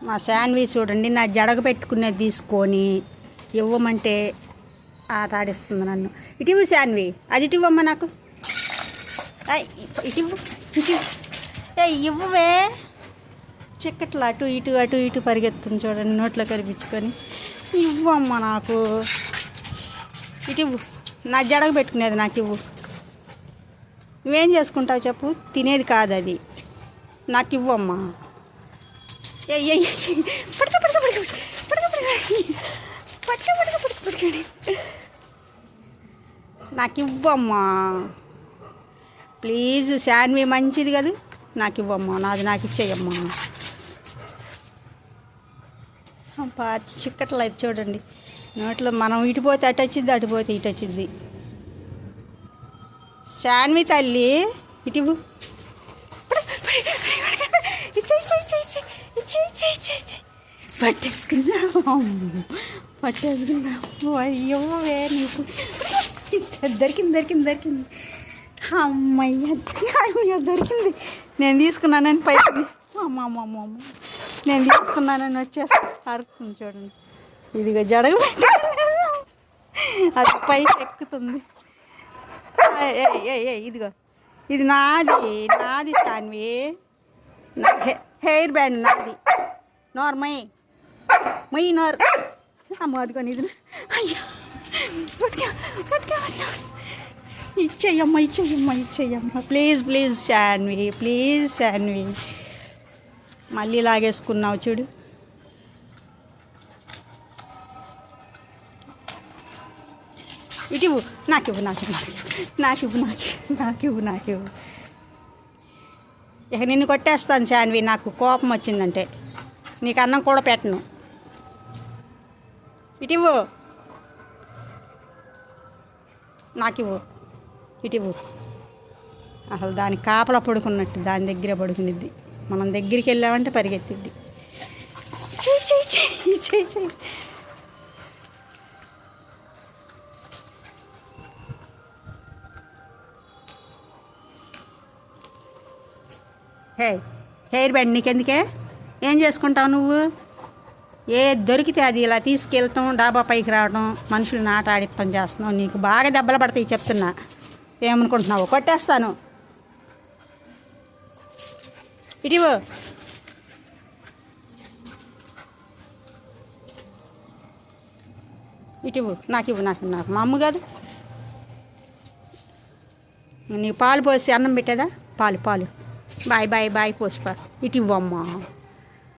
మా శాండ్విచ్ చూడండి, నా జడగ పెట్టుకునేది తీసుకొని ఇవ్వమంటే ఆట ఆడిస్తుంది నన్ను. ఇటు శాన్వి, అది ఇటు ఇవ్వమ్మా నాకు. ఇటు ఇటు ఇవ్వవే. చిక్కట్లా అటు ఇటు అటు ఇటు పరిగెత్తుంది చూడండి, నోట్లో కరిపించుకొని. ఇవ్వమ్మా నాకు. ఇటు ఇవ్వు, నా జడగ పెట్టుకునేది నాకు ఇవ్వు. నువ్వేం చేసుకుంటావు చెప్పు, తినేది కాదు అది, నాకు ఇవ్వమ్మా. పడక పడక పడక పడక పడక పడక పడక పడకండి, నాకు ఇవ్వమ్మా ప్లీజ్. శాన్వి మంచిది కదా, నాకు ఇవ్వమ్మా, నాది నాకు ఇచ్చేయమ్మా. చిక్కట్లు అయితే చూడండి నోట్లో. మనం ఇటు పోతే అటు వచ్చింది, అటు పోతే ఇటు వచ్చింది. శాన్వి తల్లి ఇటు ఇవ్వు. పట్టేసుకున్నావు పట్టేసుకున్నావు. అయ్యోవే నీకు దొరికింది దొరికింది దొరికింది. అమ్మయ్య దొరికింది. నేను తీసుకున్నానని పైకి అమ్మ నేను తీసుకున్నానని వచ్చేసి అరుకుతుంది చూడండి. ఇదిగో జడగ అది పైకి ఎక్కుతుంది. ఇదిగో ఇది నాది నాది శాన్వి, హెయిర్ బ్యాండ్ నాది. నోర్మై మొయ్యి నోరు అమ్మ. అదికొని ఇది అయ్యో ఇచ్చేయమ్మా ఇచ్చేయమ్మా ఇచ్చేయమ్మా please please Sanvi, please Sanvi. మళ్ళీ లాగేసుకున్నావు చూడు. ఇటు నాకివ్వు నాకివ్వు నాకివ్వు నాకివ్వు నాకివ్వు. ఇక నిన్ను కొట్టేస్తాను శాన్వి, నాకు కోపం వచ్చిందంటే నీకు అన్నం కూడా పెట్టను. ఇటివ్వు నాకివ్వు, ఇటివ్వు. అసలు దానికి కాపలా పడుకున్నట్టు దాని దగ్గర పడుకునిద్ది, మనం దగ్గరికి వెళ్ళామంటే పరిగెత్తిద్ది. చెయ్యి చెయ్యి చెయ్యి చెయ్యి చెయ్యి. హెయిర్ బ్యాండ్ నీకెందుకే, ఏం చేసుకుంటావు నువ్వు? ఏ దొరికితే అది ఇలా తీసుకెళ్ళటం, డాబా పైకి రావడం, మనుషులను ఆట ఆడిత్తం చేస్తున్నావు. నీకు బాగా దెబ్బలు పడతాయి చెప్తున్నా. ఏమనుకుంటున్నావు? కొట్టేస్తాను. ఇటివు ఇటివు నాకివ్వు నాకు మా అమ్మ కాదు. నీకు పాలు పోసి అన్నం పెట్టేదా? పాలు పాలు బాయ్ బాయ్ బాయ్ పోసిపా. ఇటివ్వమ్మా.